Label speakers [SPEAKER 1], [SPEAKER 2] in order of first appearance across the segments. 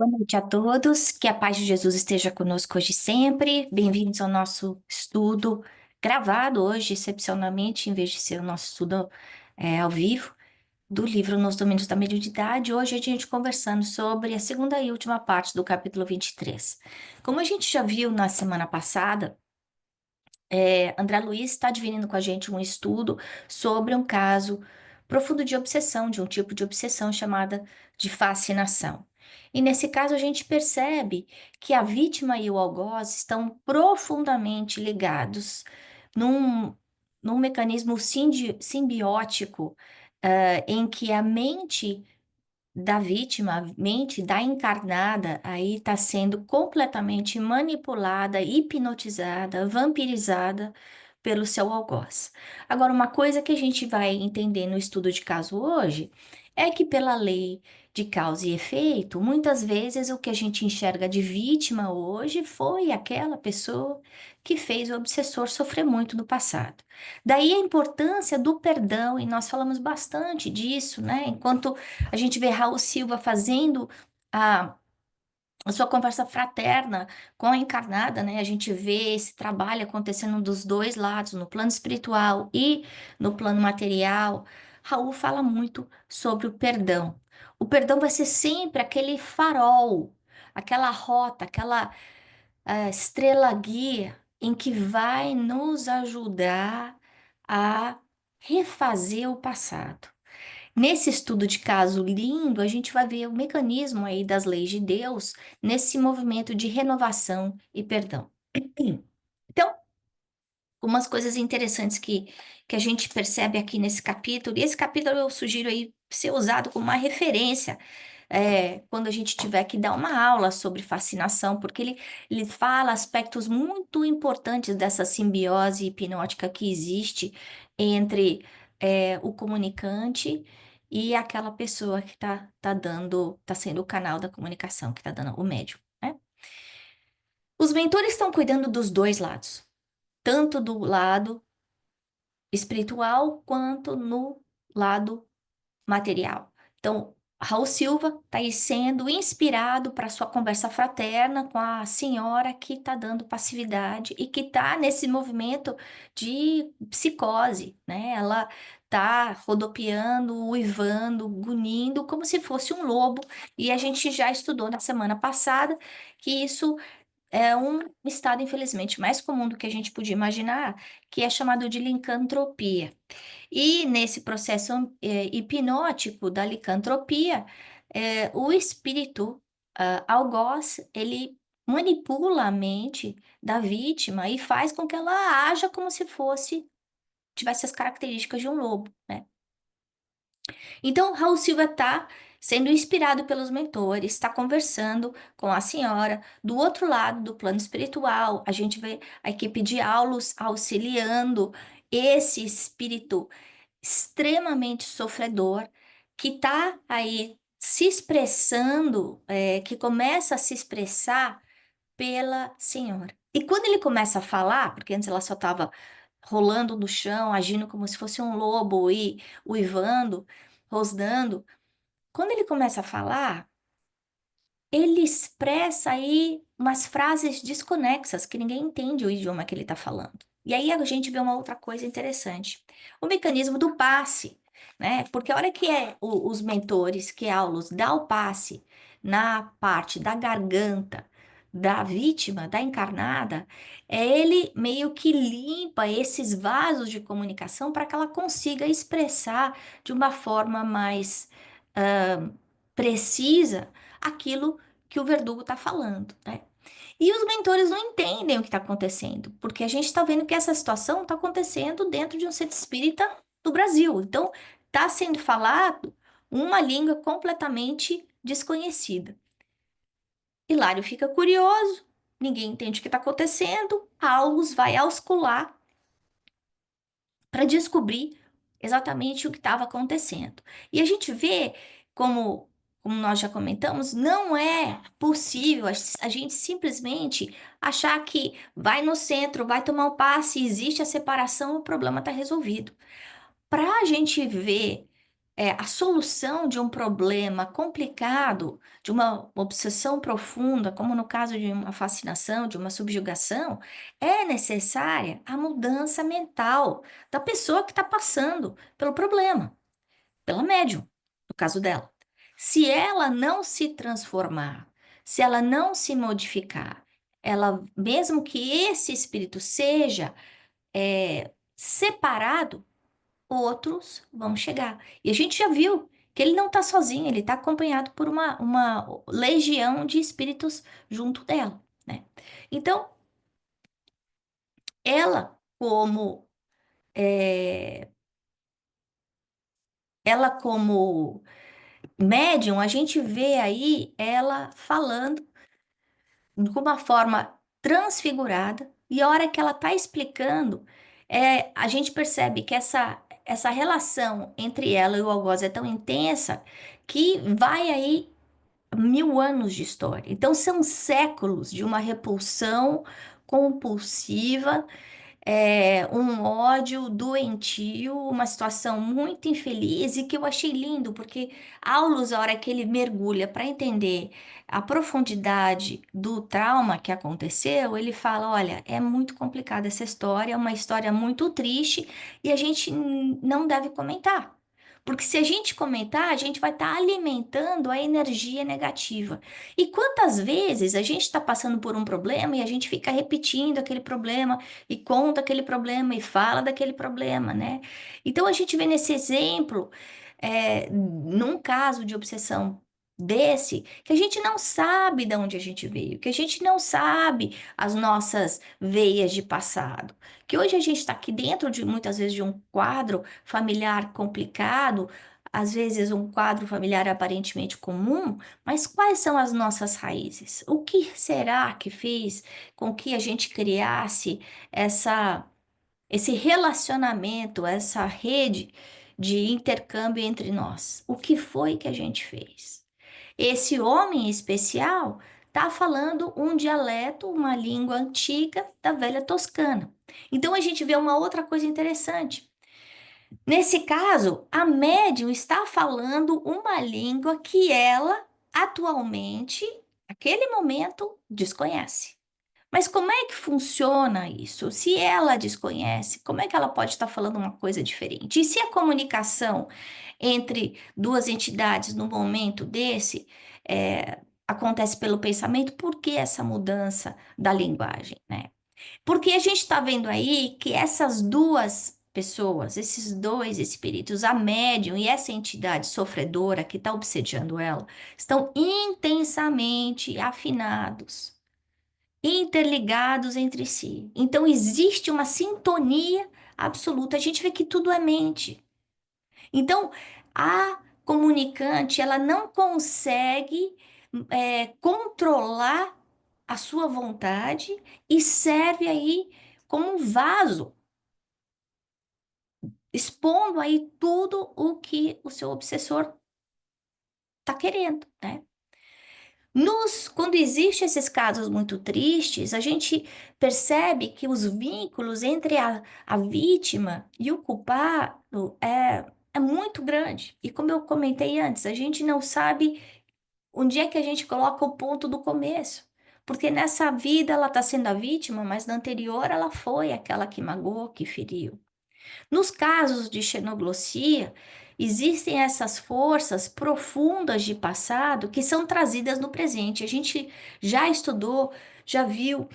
[SPEAKER 1] Boa noite a todos, que a paz de Jesus esteja conosco hoje e sempre. Bem-vindos ao nosso estudo gravado hoje, excepcionalmente, em vez de ser o nosso estudo ao vivo, do livro Nos Domínios da Mediunidade. Hoje a gente conversando sobre a segunda e última parte do capítulo 23. Como a gente já viu na semana passada, André Luiz está dividindo com a gente um estudo sobre um caso profundo de obsessão, de um tipo de obsessão chamada de fascinação. E nesse caso a gente percebe que a vítima e o algoz estão profundamente ligados num, num mecanismo simbiótico, em que a mente da vítima, a mente da encarnada, aí está sendo completamente manipulada, hipnotizada, vampirizada pelo seu algoz. Agora, uma coisa que a gente vai entender no estudo de caso hoje é que, pela lei de causa e efeito, muitas vezes o que a gente enxerga de vítima hoje foi aquela pessoa que fez o obsessor sofrer muito no passado. Daí a importância do perdão, e nós falamos bastante disso, né? Enquanto a gente vê Raul Silva fazendo a, a sua conversa fraterna com a encarnada, né? A gente vê esse trabalho acontecendo dos dois lados, no plano espiritual e no plano material. Raul fala muito sobre o perdão. O perdão vai ser sempre aquele farol, aquela rota, aquela estrela guia em que vai nos ajudar a refazer o passado. Nesse estudo de caso lindo, a gente vai ver o mecanismo aí das leis de Deus nesse movimento de renovação e perdão. Então, umas coisas interessantes que a gente percebe aqui nesse capítulo, e esse capítulo eu sugiro aí ser usado como uma referência quando a gente tiver que dar uma aula sobre fascinação, porque ele fala aspectos muito importantes dessa simbiose hipnótica que existe entre o comunicante e aquela pessoa que tá dando, tá sendo o canal da comunicação, que está dando o médium, né? Os mentores estão cuidando dos dois lados, tanto do lado espiritual quanto no lado material. Então, Raul Silva está aí sendo inspirado para sua conversa fraterna com a senhora que está dando passividade e que está nesse movimento de psicose, né? Ela está rodopiando, uivando, gunindo, como se fosse um lobo. E a gente já estudou na semana passada que isso é um estado, infelizmente, mais comum do que a gente podia imaginar, que é chamado de licantropia. E nesse processo hipnótico da licantropia, o espírito algoz, ele manipula a mente da vítima e faz com que ela haja como se tivesse as características de um lobo, né? Então, Raul Silva está sendo inspirado pelos mentores, está conversando com a senhora. Do outro lado do plano espiritual, a gente vê a equipe de Aulos auxiliando esse espírito extremamente sofredor que está aí se expressando, que começa a se expressar pela senhora. E quando ele começa a falar, porque antes ela só estava rolando no chão, agindo como se fosse um lobo e uivando, rosnando, quando ele começa a falar, ele expressa aí umas frases desconexas que ninguém entende o idioma que ele está falando. E aí a gente vê uma outra coisa interessante. O mecanismo do passe, né? Porque a hora que os mentores, que é Aulos, dá o passe na parte da garganta da vítima, da encarnada, ele meio que limpa esses vasos de comunicação para que ela consiga expressar de uma forma mais precisa aquilo que o verdugo está falando, né? E os mentores não entendem o que está acontecendo, porque a gente está vendo que essa situação está acontecendo dentro de um centro espírita do Brasil. Então, está sendo falado uma língua completamente desconhecida. Hilário fica curioso, ninguém entende o que está acontecendo, Aulus vai auscultar para descobrir exatamente o que estava acontecendo. E a gente vê como nós já comentamos, não é possível a gente simplesmente achar que vai no centro, vai tomar um passe, existe a separação, o problema está resolvido. Para a gente ver a solução de um problema complicado, de uma obsessão profunda, como no caso de uma fascinação, de uma subjugação, é necessária a mudança mental da pessoa que está passando pelo problema, pela médium, no caso dela. Se ela não se transformar, se ela não se modificar, ela, mesmo que esse espírito seja separado, outros vão chegar. E a gente já viu que ele não está sozinho, ele está acompanhado por uma legião de espíritos junto dela, né? Então, ela, como é, ela como médium, a gente vê aí ela falando de uma forma transfigurada, e a hora que ela está explicando, a gente percebe que essa relação entre ela e o algoz é tão intensa que vai aí 1000 anos de história. Então, são séculos de uma repulsão compulsiva, um ódio doentio, uma situação muito infeliz e que eu achei lindo, porque Aulus, a hora que ele mergulha para entender a profundidade do trauma que aconteceu, ele fala: olha, é muito complicada essa história, é uma história muito triste e a gente não deve comentar. Porque se a gente comentar, a gente vai estar alimentando a energia negativa. E quantas vezes a gente está passando por um problema e a gente fica repetindo aquele problema e conta aquele problema e fala daquele problema, né? Então a gente vê nesse exemplo, num caso de obsessão desse, que a gente não sabe de onde a gente veio, que a gente não sabe as nossas veias de passado, que hoje a gente está aqui dentro de muitas vezes de um quadro familiar complicado. Às vezes um quadro familiar aparentemente comum, mas quais são as nossas raízes? O que será que fez com que a gente criasse essa, esse relacionamento, essa rede de intercâmbio entre nós? O que foi que a gente fez? Esse homem especial está falando um dialeto, uma língua antiga da velha Toscana. Então a gente vê uma outra coisa interessante. Nesse caso, a médium está falando uma língua que ela atualmente, naquele momento, desconhece. Mas como é que funciona isso? Se ela desconhece, como é que ela pode estar falando uma coisa diferente? E se a comunicação entre duas entidades no momento desse acontece pelo pensamento, por que essa mudança da linguagem, né? Porque a gente está vendo aí que essas duas pessoas, esses dois espíritos, a médium e essa entidade sofredora que está obsediando ela, estão intensamente afinados, interligados entre si. Então existe uma sintonia absoluta. A gente vê que tudo é mente. Então a comunicante ela não consegue controlar a sua vontade e serve aí como um vaso, expondo aí tudo o que o seu obsessor está querendo, né? Quando existem esses casos muito tristes, a gente percebe que os vínculos entre a vítima e o culpado é muito grande. E como eu comentei antes, a gente não sabe onde é que a gente coloca o ponto do começo. Porque nessa vida ela está sendo a vítima, mas na anterior ela foi aquela que magoou, que feriu. Nos casos de xenoglossia, existem essas forças profundas de passado que são trazidas no presente. A gente já estudou, já viu,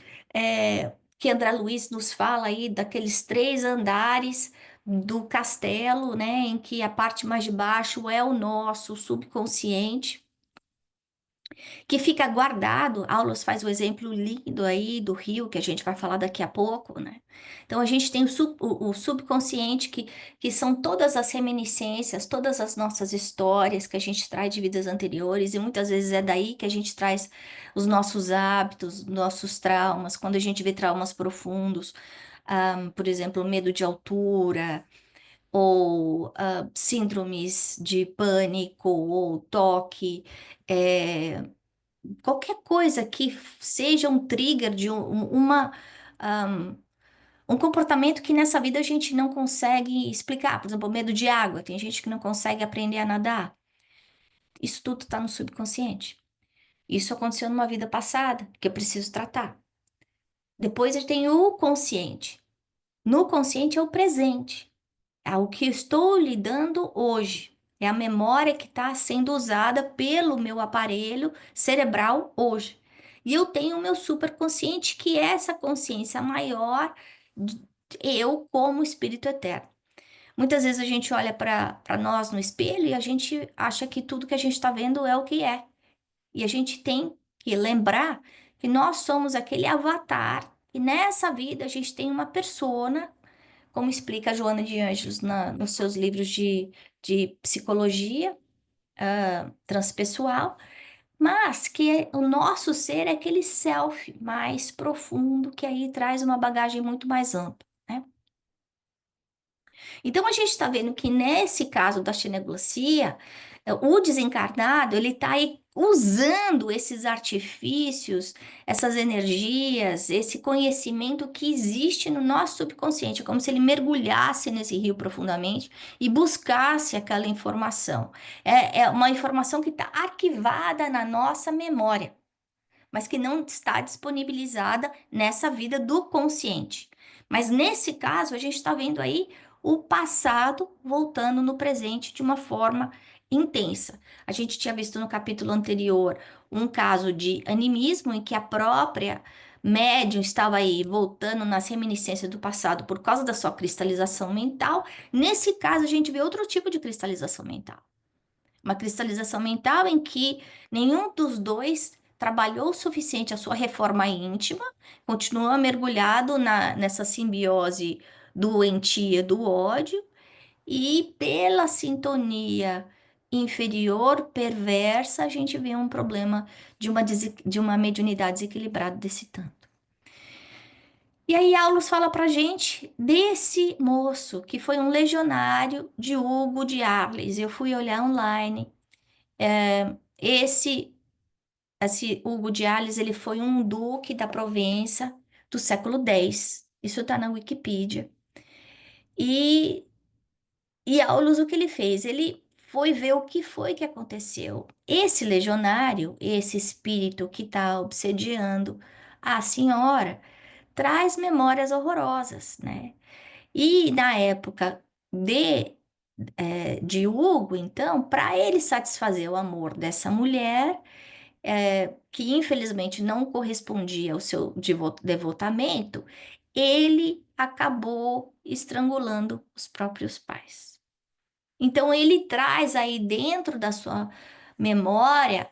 [SPEAKER 1] que André Luiz nos fala aí daqueles 3 andares do castelo, né, em que a parte mais de baixo é o nosso subconsciente que fica guardado. Aulos faz o exemplo lindo aí do rio, que a gente vai falar daqui a pouco, né? Então, a gente tem o subconsciente, que são todas as reminiscências, todas as nossas histórias que a gente traz de vidas anteriores, e muitas vezes é daí que a gente traz os nossos hábitos, nossos traumas, quando a gente vê traumas profundos, por exemplo, medo de altura, ou síndromes de pânico, ou toque. é, Qualquer coisa que seja um trigger de uma, Um comportamento que nessa vida a gente não consegue explicar. Por exemplo, o medo de água. Tem gente que não consegue aprender a nadar. Isso tudo está no subconsciente. Isso aconteceu numa vida passada, que eu preciso tratar. Depois eu tenho o consciente. No consciente é o presente. É o que eu estou lidando hoje. É a memória que está sendo usada pelo meu aparelho cerebral hoje. E eu tenho o meu superconsciente, que é essa consciência maior, de eu como espírito eterno. Muitas vezes a gente olha para nós no espelho e a gente acha que tudo que a gente está vendo é o que é. E a gente tem que lembrar que nós somos aquele avatar, e nessa vida a gente tem uma persona, como explica a Joana de Ângelos nos seus livros de psicologia transpessoal, mas que o nosso ser é aquele self mais profundo, que aí traz uma bagagem muito mais ampla, né? Então a gente está vendo que nesse caso da xenoglosia, o desencarnado ele está aí usando esses artifícios, essas energias, esse conhecimento que existe no nosso subconsciente, é como se ele mergulhasse nesse rio profundamente e buscasse aquela informação. É uma informação que está arquivada na nossa memória, mas que não está disponibilizada nessa vida do consciente. Mas nesse caso, a gente está vendo aí o passado voltando no presente de uma forma intensa. A gente tinha visto no capítulo anterior um caso de animismo em que a própria médium estava aí voltando nas reminiscências do passado por causa da sua cristalização mental. Nesse caso, a gente vê outro tipo de cristalização mental. Uma cristalização mental em que nenhum dos dois trabalhou o suficiente a sua reforma íntima, continua mergulhado nessa simbiose doentia do ódio e pela sintonia inferior perversa, a gente vê um problema de uma mediunidade desequilibrada desse tanto. E aí Aulus fala pra gente desse moço que foi um legionário de Hugo de Arles. Eu fui olhar online. Esse, esse Hugo de Arles, ele foi um duque da Provença do século X. Isso está na Wikipedia. E, e Aulus, o que ele fez? Ele foi ver o que foi que aconteceu. Esse legionário, esse espírito que está obsediando a senhora, traz memórias horrorosas, né? E na época de Hugo, então, para ele satisfazer o amor dessa mulher, que infelizmente não correspondia ao seu devotamento, ele acabou estrangulando os próprios pais. Então, ele traz aí dentro da sua memória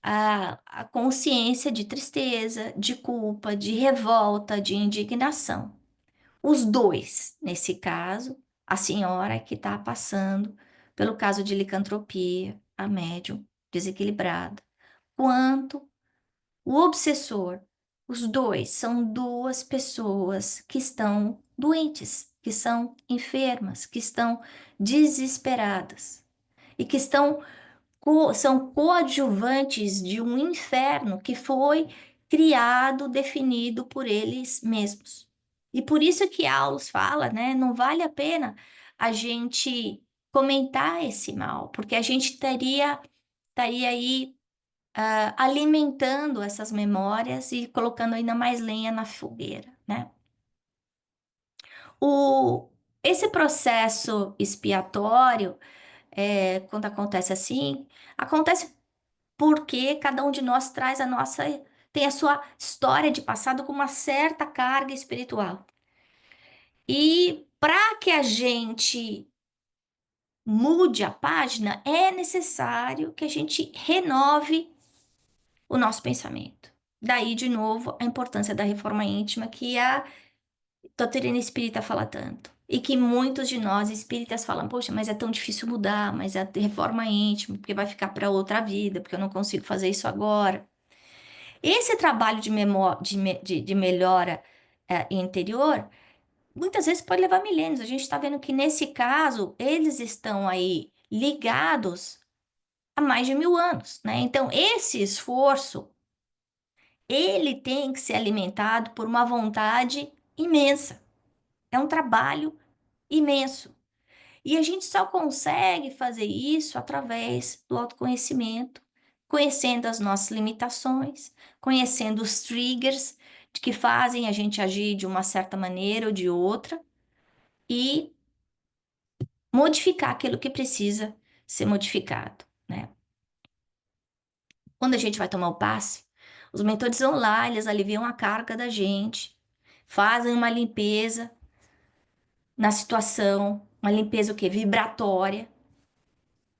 [SPEAKER 1] a consciência de tristeza, de culpa, de revolta, de indignação. Os dois, nesse caso, a senhora que está passando pelo caso de licantropia, a médium desequilibrada, quanto o obsessor. Os dois são duas pessoas que estão doentes, que são enfermas, que estão desesperadas e que são coadjuvantes de um inferno que foi criado, definido por eles mesmos. E por isso que Aulus fala, né? Não vale a pena a gente comentar esse mal, porque a gente estaria aí alimentando essas memórias e colocando ainda mais lenha na fogueira, né? O, esse processo expiatório, quando acontece assim, acontece porque cada um de nós traz tem a sua história de passado com uma certa carga espiritual. E para que a gente mude a página, é necessário que a gente renove o nosso pensamento. Daí, de novo, a importância da reforma íntima que a doutrina espírita fala tanto. E que muitos de nós espíritas falam, poxa, mas é tão difícil mudar, mas é a reforma íntima, porque vai ficar para outra vida, porque eu não consigo fazer isso agora. Esse trabalho de melhora interior, muitas vezes pode levar milênios. A gente está vendo que, nesse caso, eles estão aí ligados há mais de 1000 anos, né? Então, esse esforço, ele tem que ser alimentado por uma vontade imensa. É um trabalho imenso. E a gente só consegue fazer isso através do autoconhecimento, conhecendo as nossas limitações, conhecendo os triggers que fazem a gente agir de uma certa maneira ou de outra e modificar aquilo que precisa ser modificado, né? Quando a gente vai tomar o passe, os mentores vão lá, eles aliviam a carga da gente, fazem uma limpeza na situação, uma limpeza o quê? Vibratória,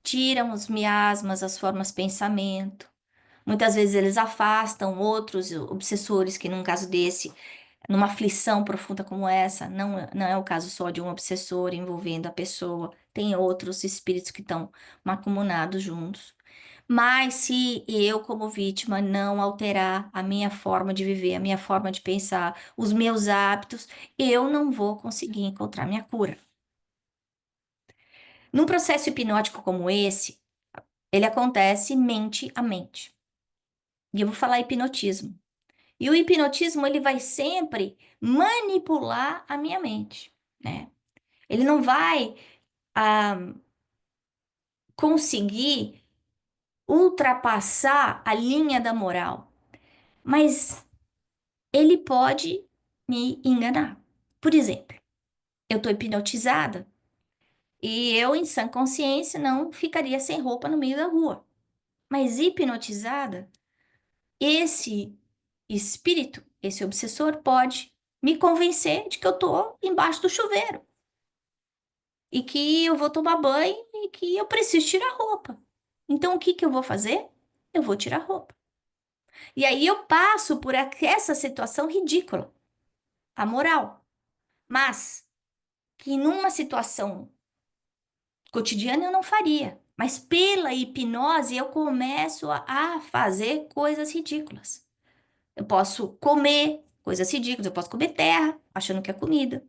[SPEAKER 1] tiram os miasmas, as formas de pensamento. Muitas vezes eles afastam outros obsessores que, num caso desse, numa aflição profunda como essa, não é o caso só de um obsessor envolvendo a pessoa, tem outros espíritos que estão mancomunados juntos. Mas se eu, como vítima, não alterar a minha forma de viver, a minha forma de pensar, os meus hábitos, eu não vou conseguir encontrar minha cura. Num processo hipnótico como esse, ele acontece mente a mente. E eu vou falar hipnotismo. E o hipnotismo, ele vai sempre manipular a minha mente, né? Ele não vai conseguir ultrapassar a linha da moral, mas ele pode me enganar. Por exemplo, eu estou hipnotizada e eu, em sã consciência, não ficaria sem roupa no meio da rua. Mas hipnotizada, esse espírito, esse obsessor, pode me convencer de que eu estou embaixo do chuveiro e que eu vou tomar banho e que eu preciso tirar roupa. Então, o que que eu vou fazer? Eu vou tirar roupa. E aí eu passo por essa situação ridícula, amoral, mas que numa situação cotidiana eu não faria. Mas pela hipnose eu começo a fazer coisas ridículas. Eu posso comer coisas ridículas, eu posso comer terra, achando que é comida.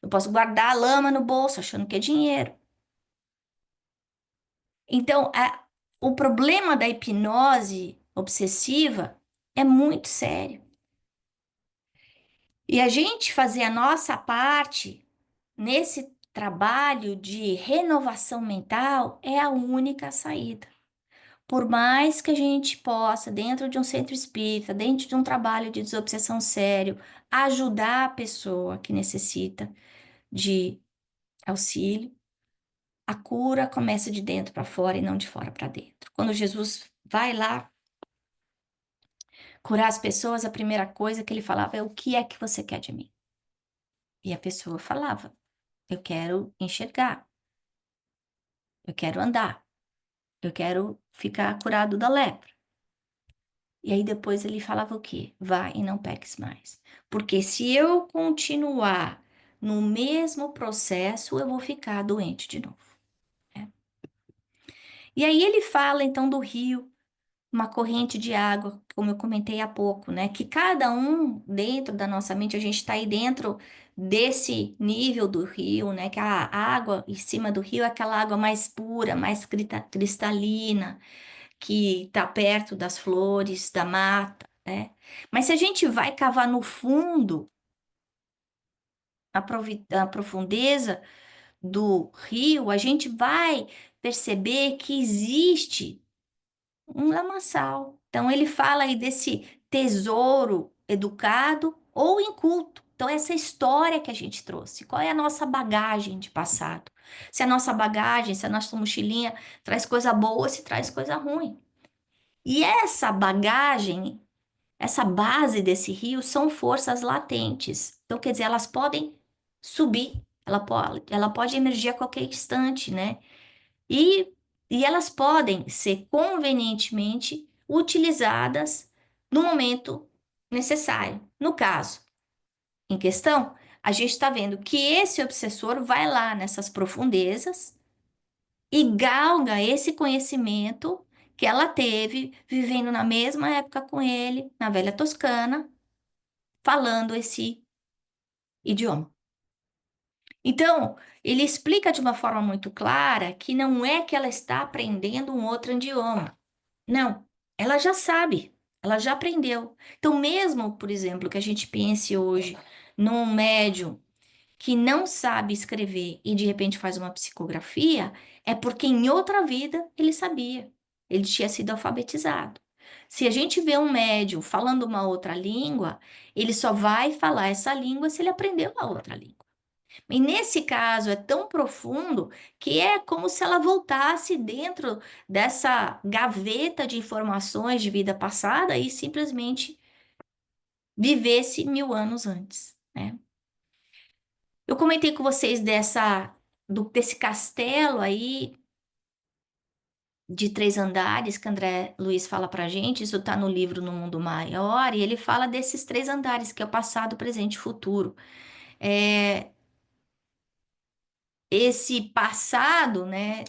[SPEAKER 1] Eu posso guardar a lama no bolso, achando que é dinheiro. Então, o problema da hipnose obsessiva é muito sério. E a gente fazer a nossa parte nesse trabalho de renovação mental é a única saída. Por mais que a gente possa, dentro de um centro espírita, dentro de um trabalho de desobsessão sério, ajudar a pessoa que necessita de auxílio, a cura começa de dentro para fora e não de fora para dentro. Quando Jesus vai lá curar as pessoas, a primeira coisa que ele falava é: o que é que você quer de mim? E a pessoa falava: eu quero enxergar, eu quero andar, eu quero ficar curado da lepra. E aí depois ele falava o quê? Vai e não peques mais. Porque se eu continuar no mesmo processo, eu vou ficar doente de novo, né? E aí ele fala então do rio, uma corrente de água, como eu comentei há pouco, né? Que cada um dentro da nossa mente, a gente está aí dentro desse nível do rio, né? Que a água em cima do rio é aquela água mais pura, mais cristalina, que está perto das flores, da mata, né? Mas se a gente vai cavar no fundo, na profundeza do rio, a gente vai perceber que existe um lamaçal. Então, ele fala aí desse tesouro educado ou inculto. Então, essa história que a gente trouxe, qual é a nossa bagagem de passado? Se a nossa bagagem, se a nossa mochilinha traz coisa boa, se traz coisa ruim. E essa bagagem, essa base desse rio são forças latentes. Então, quer dizer, elas podem subir, ela pode emergir a qualquer instante, né? E, e elas podem ser convenientemente utilizadas no momento necessário. No caso em questão, a gente está vendo que esse obsessor vai lá nessas profundezas e galga esse conhecimento que ela teve vivendo na mesma época com ele, na velha Toscana, falando esse idioma. Então, ele explica de uma forma muito clara que não é que ela está aprendendo um outro idioma. Não, ela já sabe, ela já aprendeu. Então, mesmo, por exemplo, que a gente pense hoje num médium que não sabe escrever e de repente faz uma psicografia, é porque em outra vida ele sabia, ele tinha sido alfabetizado. Se a gente vê um médium falando uma outra língua, ele só vai falar essa língua se ele aprendeu a outra língua. E nesse caso é tão profundo que é como se ela voltasse dentro dessa gaveta de informações de vida passada e simplesmente vivesse 1000 anos antes, né? Eu comentei com vocês desse castelo aí de 3 andares que André Luiz fala pra gente. Isso tá no livro No Mundo Maior, e ele fala desses 3 andares, que é o passado, presente e futuro. É, esse passado, né,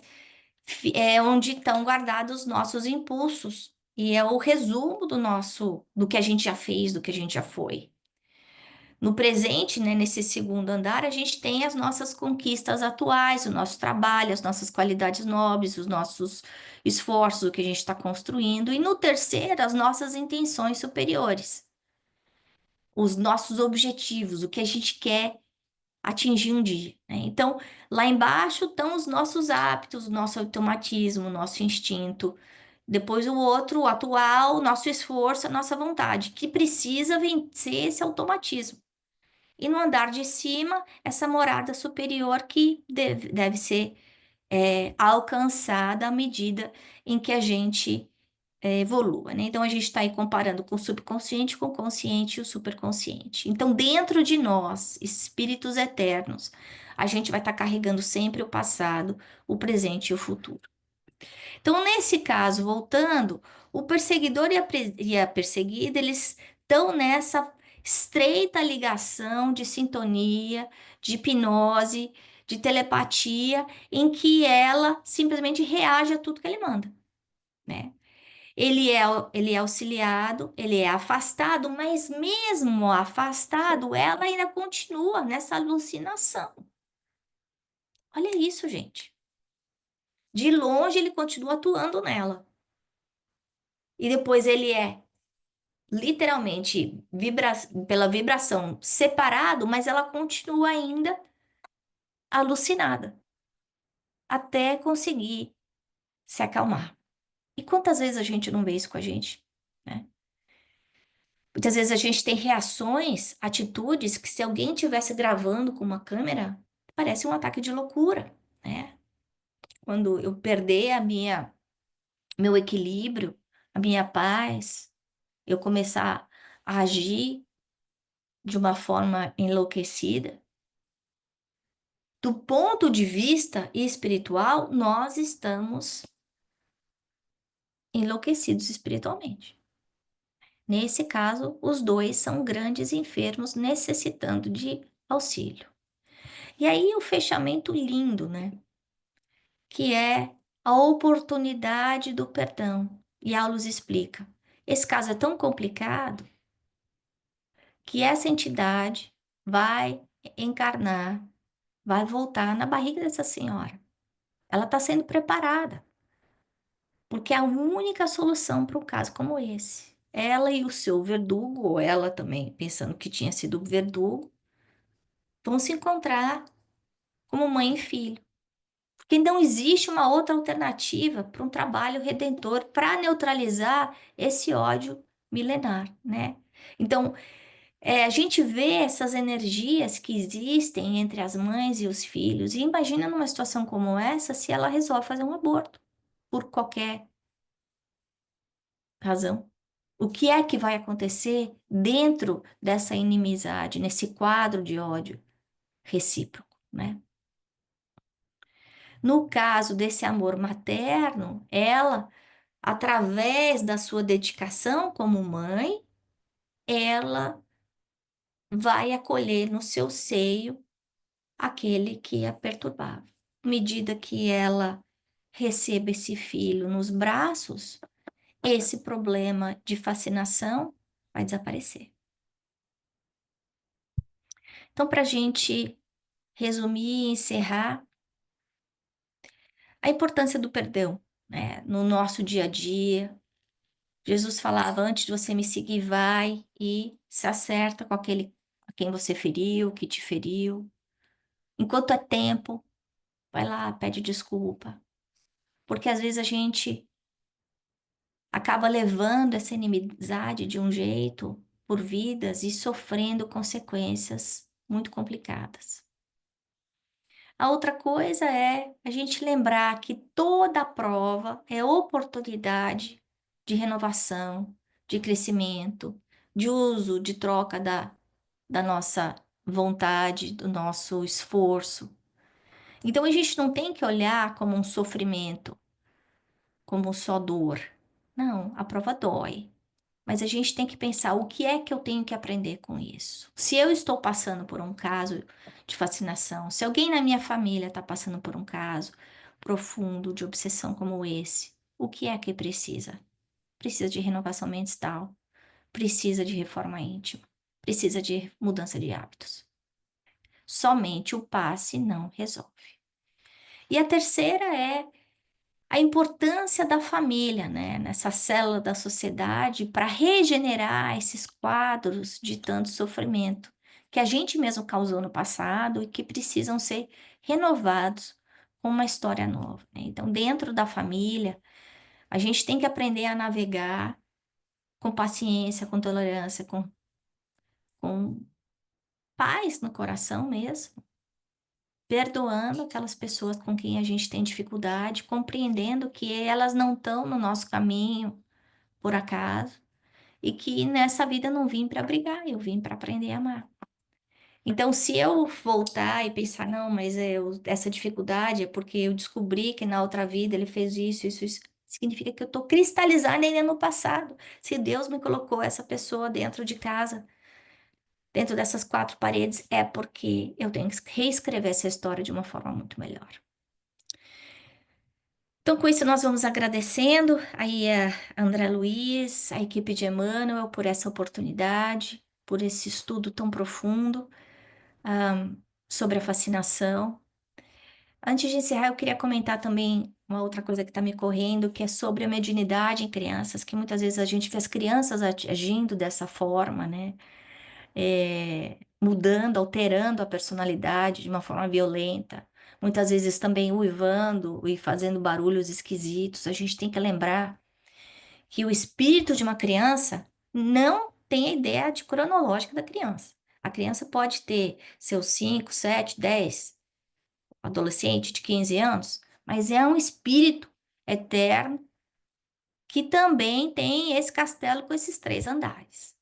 [SPEAKER 1] é onde estão guardados os nossos impulsos. E é o resumo do que a gente já fez, do que a gente já foi. No presente, né, nesse segundo andar, a gente tem as nossas conquistas atuais, o nosso trabalho, as nossas qualidades nobres, os nossos esforços, o que a gente está construindo. E no terceiro, as nossas intenções superiores, os nossos objetivos, o que a gente quer atingir um dia, né? Então, lá embaixo estão os nossos hábitos, o nosso automatismo, o nosso instinto. Depois o outro, o atual, o nosso esforço, a nossa vontade, que precisa vencer esse automatismo. E no andar de cima, essa morada superior que deve ser alcançada à medida em que a gente evolua, né? Então, a gente está aí comparando com o subconsciente, com o consciente e o superconsciente. Então, dentro de nós, espíritos eternos, a gente vai estar carregando sempre o passado, o presente e o futuro. Então, nesse caso, voltando, o perseguidor e a perseguida, eles estão nessa estreita ligação de sintonia, de hipnose, de telepatia, em que ela simplesmente reage a tudo que ele manda, né? Ele é auxiliado, ele é afastado, mas mesmo afastado, ela ainda continua nessa alucinação. Olha isso, gente. De longe, ele continua atuando nela. E depois ele é literalmente pela vibração separado, mas ela continua ainda alucinada até conseguir se acalmar. E quantas vezes a gente não vê isso com a gente, né? Muitas vezes a gente tem reações, atitudes que se alguém tivesse gravando com uma câmera, parece um ataque de loucura, né? Quando eu perder meu equilíbrio, a minha paz, eu começar a agir de uma forma enlouquecida, do ponto de vista espiritual, nós estamos enlouquecidos espiritualmente. Nesse caso, os dois são grandes enfermos necessitando de auxílio. E aí o fechamento lindo, né? Que é a oportunidade do perdão. E Aulus explica: esse caso é tão complicado que essa entidade vai encarnar, vai voltar na barriga dessa senhora. Ela está sendo preparada, porque é a única solução para um caso como esse. Ela e o seu verdugo, ou ela também, pensando que tinha sido verdugo, vão se encontrar como mãe e filho. Porque não existe uma outra alternativa para um trabalho redentor para neutralizar esse ódio milenar, né? Então, a gente vê essas energias que existem entre as mães e os filhos, e imagina numa situação como essa se ela resolve fazer um aborto, por qualquer razão. O que é que vai acontecer dentro dessa inimizade, nesse quadro de ódio recíproco, né? No caso desse amor materno, ela, através da sua dedicação como mãe, ela vai acolher no seu seio aquele que a perturbava. À medida que ela receba esse filho nos braços, esse problema de fascinação vai desaparecer. Então, para a gente resumir e encerrar, a importância do perdão, né, no nosso dia a dia. Jesus falava: antes de você me seguir, vai e se acerta com aquele a quem você feriu, que te feriu. Enquanto é tempo, vai lá, pede desculpa. Porque às vezes a gente acaba levando essa inimizade de um jeito por vidas e sofrendo consequências muito complicadas. A outra coisa é a gente lembrar que toda prova é oportunidade de renovação, de crescimento, de uso, de troca da nossa vontade, do nosso esforço. Então a gente não tem que olhar como um sofrimento, como só dor. Não, a prova dói. Mas a gente tem que pensar o que é que eu tenho que aprender com isso. Se eu estou passando por um caso de fascinação, se alguém na minha família está passando por um caso profundo de obsessão como esse, o que é que precisa? Precisa de renovação mental, precisa de reforma íntima, precisa de mudança de hábitos. Somente o passe não resolve. E a terceira é a importância da família, né, nessa célula da sociedade para regenerar esses quadros de tanto sofrimento que a gente mesmo causou no passado e que precisam ser renovados com uma história nova, né? Então, dentro da família, a gente tem que aprender a navegar com paciência, com tolerância, com paz no coração mesmo, perdoando aquelas pessoas com quem a gente tem dificuldade, compreendendo que elas não estão no nosso caminho por acaso, e que nessa vida eu não vim para brigar, eu vim para aprender a amar. Então, se eu voltar e pensar, não, mas essa dificuldade é porque eu descobri que na outra vida ele fez isso, isso, isso, significa que eu estou cristalizada ainda no passado. Se Deus me colocou essa pessoa dentro de casa, dentro dessas quatro paredes, é porque eu tenho que reescrever essa história de uma forma muito melhor. Então, com isso, nós vamos agradecendo aí a André Luiz, a equipe de Emmanuel, por essa oportunidade, por esse estudo tão profundo, sobre a fascinação. Antes de encerrar, eu queria comentar também uma outra coisa que está me correndo, que é sobre a mediunidade em crianças, que muitas vezes a gente vê as crianças agindo dessa forma, né? Mudando, alterando a personalidade de uma forma violenta, muitas vezes também uivando e fazendo barulhos esquisitos. A gente tem que lembrar que o espírito de uma criança não tem a ideia de cronológica da criança. A criança pode ter seus 5, 7, 10, adolescente de 15 anos, mas é um espírito eterno que também tem esse castelo com esses três andares.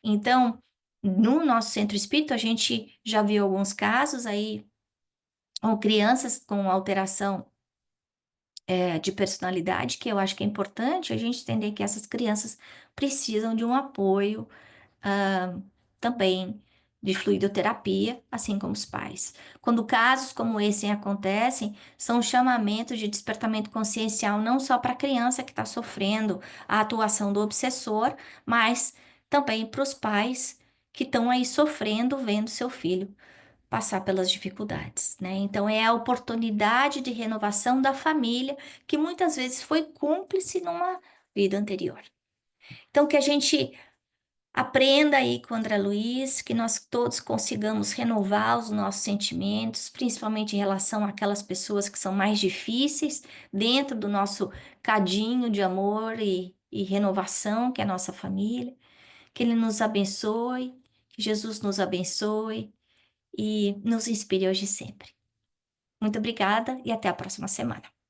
[SPEAKER 1] Então, no nosso centro espírita, a gente já viu alguns casos aí com crianças com alteração de personalidade, que eu acho que é importante a gente entender que essas crianças precisam de um apoio ah, também de fluidoterapia, assim como os pais. Quando casos como esse acontecem, são chamamentos de despertamento consciencial não só para a criança que está sofrendo a atuação do obsessor, mas também para os pais que estão aí sofrendo vendo seu filho passar pelas dificuldades, né? Então é a oportunidade de renovação da família que muitas vezes foi cúmplice numa vida anterior. Então que a gente aprenda aí com o André Luiz, que nós todos consigamos renovar os nossos sentimentos, principalmente em relação àquelas pessoas que são mais difíceis, dentro do nosso cadinho de amor e renovação, que é a nossa família. Que Ele nos abençoe, que Jesus nos abençoe e nos inspire hoje e sempre. Muito obrigada e até a próxima semana.